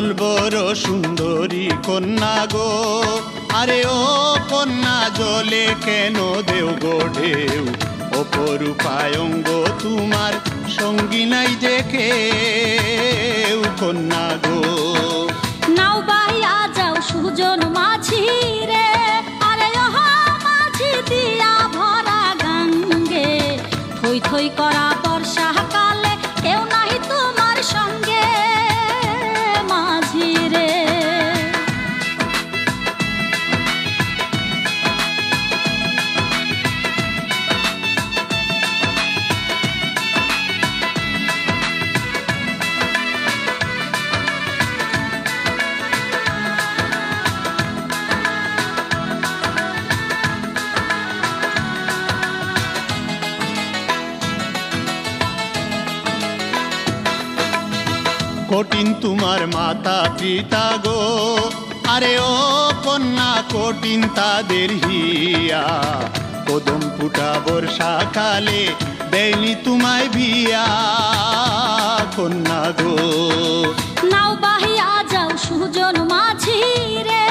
জলবর সুন্দরী কন্যা গো, আরে ও কন্যা জলে কেন দেও গো ঢেউ, অপরূপায়ঙ্গ তোমার সঙ্গী নাই যে কেউ কন্যা গো। নাও বাহিয়া যাও সুজন মাঝি রে, আরে ওহ মাঝি দিয়া ভরা গঙ্গে, থই থই করা বর্ষা কালে কেউ নাই তোমার সঙ্গে মাঝি রে। কঠিন তোমার মাতা পিতা গো, আরে ও কন্যা কঠিন তাদের হিয়া, কদম ফুটা বর্ষাকালে দেয়নি তোমায় ভিয়া কন্যা গো। নাও বাহিয়া যাও সুজন মাঝি রে,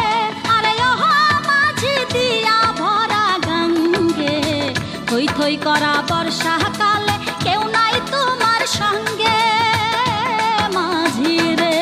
আরে ওহ মাঝি দিয়া ভরা গঙ্গে, থই থই করা বর্ষা কালে কেউ নাই তোমার সঙ্গে মাঝি রে।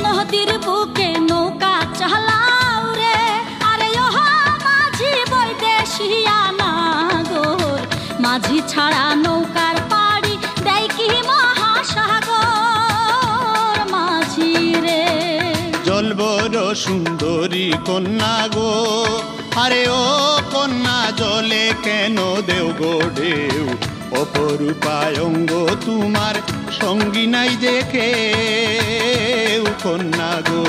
নদীর বুকে নৌকা চালাও রে, আরে ওহ মাঝি বৈদেশিয়া নাগর, মাঝি ছাড়া নৌকার পাড়ি দেয় কি মহাসাগর মাঝি রে। জলবর সুন্দরী কন্যা গো, আরে ও কন্যা জলে কেন দেও গো ঢেউ, অপরূপায়ঙ্গ তোমার সঙ্গী নাই যে কেউ কন্যা গো।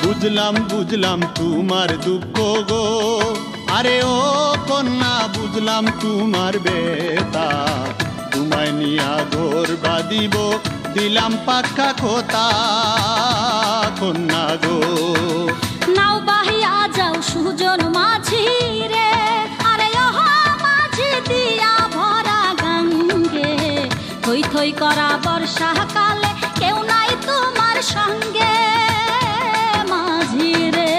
বুঝলাম বুঝলাম তোমার দুঃখ গো, আরে ও কন্যা বুঝলাম তোমার বেতা, তোমায় নিয়া ঘর বাঁধিব দিলাম পাক্কা কথা কন্যা গো। নাও বাহিয়া যাও সুজন মাঝি রে, আরে ওহ মাঝি দিয়া ভরা গঙ্গে, থই থই করা বর্ষা কালে কেউ নাই তোমার সঙ্গে মাঝি রে।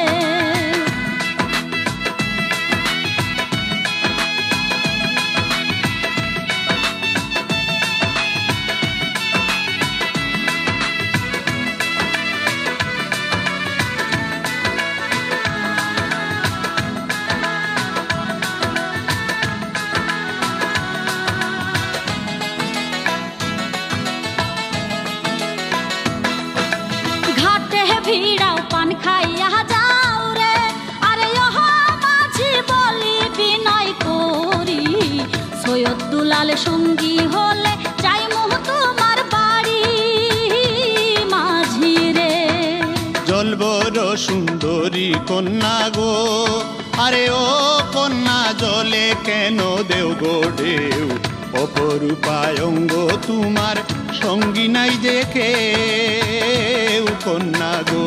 ভিড়াও পান খাইয়া যাও রে, আরে ওহ মাঝি বলি বিনয় করি, সৈয়দ দুলাল সঙ্গী হলে যাই মোহ তোমার বাড়ি মাঝি রে। জলবর সুন্দরী কন্যা গো, আরে ও কন্যা জলে কেন দেও গো ঢেউ, অপরূপায়ঙ্গ তোমার সঙ্গী নাই যে কেউ কন্যা গো।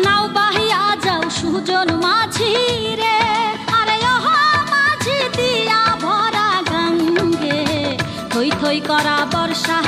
নাও বাহিয়া যাও সুজন মাঝি রে, আরে ওহ মাঝি দিয়া ভরা গঙ্গে, থই থই করা বর্ষা